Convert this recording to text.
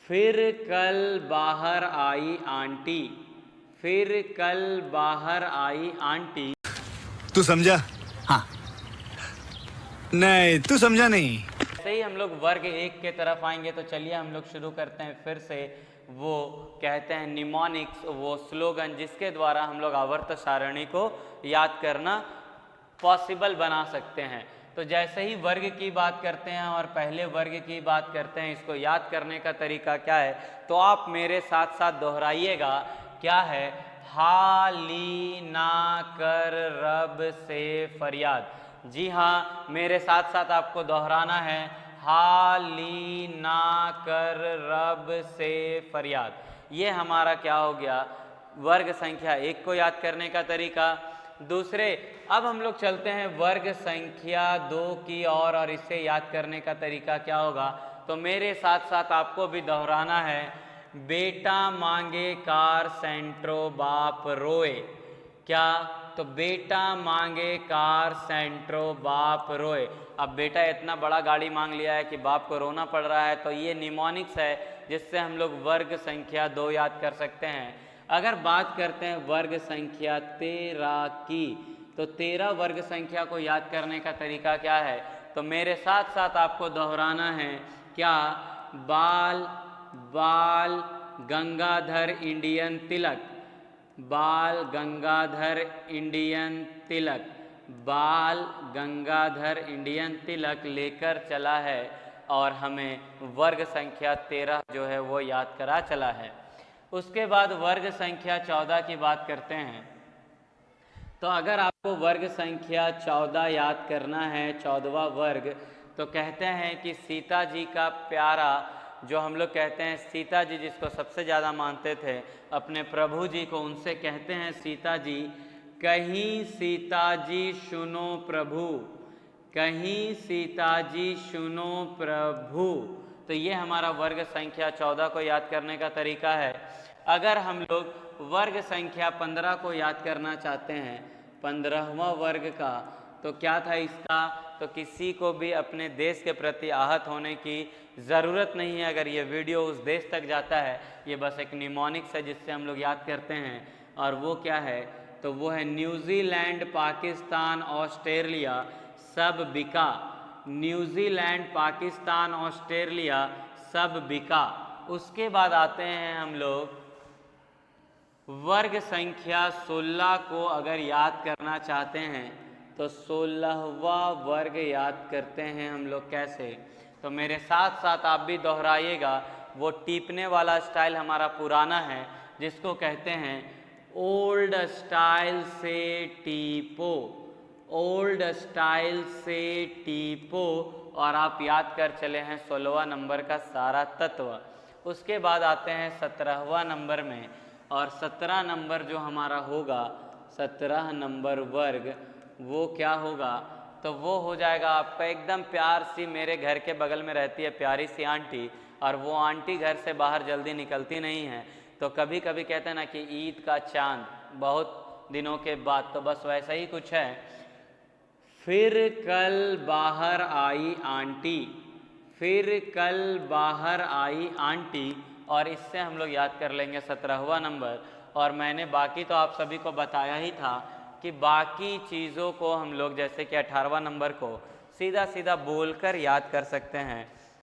फिर कल बाहर आई आंटी, फिर कल बाहर आई आंटी। तू समझा? हाँ। नहीं, तू समझा नहीं। जैसे ही हम लोग वर्ग एक के तरफ आएंगे तो चलिए हम लोग शुरू करते हैं फिर से। वो कहते हैं निमोनिक्स, वो स्लोगन जिसके द्वारा हम लोग आवर्त सारणी को याद करना पॉसिबल बना सकते हैं। तो जैसे ही वर्ग की बात करते हैं और पहले वर्ग की बात करते हैं, इसको याद करने का तरीका क्या है तो आप मेरे साथ साथ दोहराइएगा। क्या है? हाली ना कर रब से फरियाद। जी हाँ, मेरे साथ साथ आपको दोहराना है। हाली ना कर रब से फरियाद। ये हमारा क्या हो गया? वर्ग संख्या एक को याद करने का तरीका। दूसरे, अब हम लोग चलते हैं वर्ग संख्या दो की और इसे याद करने का तरीका क्या होगा तो मेरे साथ साथ आपको भी दोहराना है। बेटा मांगे कार सेंट्रो बाप रोए। क्या? तो बेटा मांगे कार सेंट्रो बाप रोए। अब बेटा इतना बड़ा गाड़ी मांग लिया है कि बाप को रोना पड़ रहा है, तो ये निमोनिक्स है जिससे हम लोग वर्ग संख्या दो याद कर सकते हैं। अगर बात करते हैं वर्ग संख्या 13 की तो 13 वर्ग संख्या को याद करने का तरीका क्या है तो मेरे साथ साथ आपको दोहराना है। क्या? बाल बाल गंगाधर इंडियन तिलक, बाल गंगाधर इंडियन तिलक, बाल गंगाधर इंडियन तिलक लेकर चला है और हमें वर्ग संख्या 13 जो है वो याद करा चला है। उसके बाद वर्ग संख्या 14 की बात करते हैं। तो अगर आपको वर्ग संख्या 14 याद करना है, 14वां वर्ग, तो कहते हैं कि सीता जी का प्यारा, जो हम लोग कहते हैं सीता जी जिसको सबसे ज़्यादा मानते थे अपने प्रभु जी को, उनसे कहते हैं सीता जी, कहीं सीता जी सुनो प्रभु, कहीं सीता जी सुनो प्रभु। तो ये हमारा वर्ग संख्या 14 को याद करने का तरीका है। अगर हम लोग वर्ग संख्या 15 को याद करना चाहते हैं, 15वां वर्ग का, तो क्या था इसका तो किसी को भी अपने देश के प्रति आहत होने की ज़रूरत नहीं है। अगर ये वीडियो उस देश तक जाता है, ये बस एक निमोनिक्स है जिससे हम लोग याद करते हैं। और वो क्या है तो वो है न्यूजीलैंड पाकिस्तान ऑस्ट्रेलिया सब बिका, न्यूजीलैंड पाकिस्तान ऑस्ट्रेलिया सब बिका। उसके बाद आते हैं हम लोग वर्ग संख्या 16 को अगर याद करना चाहते हैं तो 16वां वर्ग याद करते हैं हम लोग कैसे तो मेरे साथ साथ आप भी दोहराइएगा। वो टीपने वाला स्टाइल हमारा पुराना है जिसको कहते हैं ओल्ड स्टाइल से टीपो, ओल्ड स्टाइल से टीपो। और आप याद कर चले हैं 16वां नंबर का सारा तत्व। उसके बाद आते हैं 17वां नंबर में, और 17 नंबर जो हमारा होगा, 17 नंबर वर्ग, वो क्या होगा तो वो हो जाएगा आपका एकदम प्यार सी, मेरे घर के बगल में रहती है प्यारी सी आंटी, और वो आंटी घर से बाहर जल्दी निकलती नहीं है, तो कभी कभी कहते हैं ना कि ईद का चांद बहुत दिनों के बाद, तो बस वैसा ही कुछ है। फिर कल बाहर आई आंटी, फिर कल बाहर आई आंटी, और इससे हम लोग याद कर लेंगे 17वां नंबर। और मैंने बाकी तो आप सभी को बताया ही था कि बाकी चीज़ों को हम लोग जैसे कि 18वां नंबर को सीधा सीधा बोलकर याद कर सकते हैं।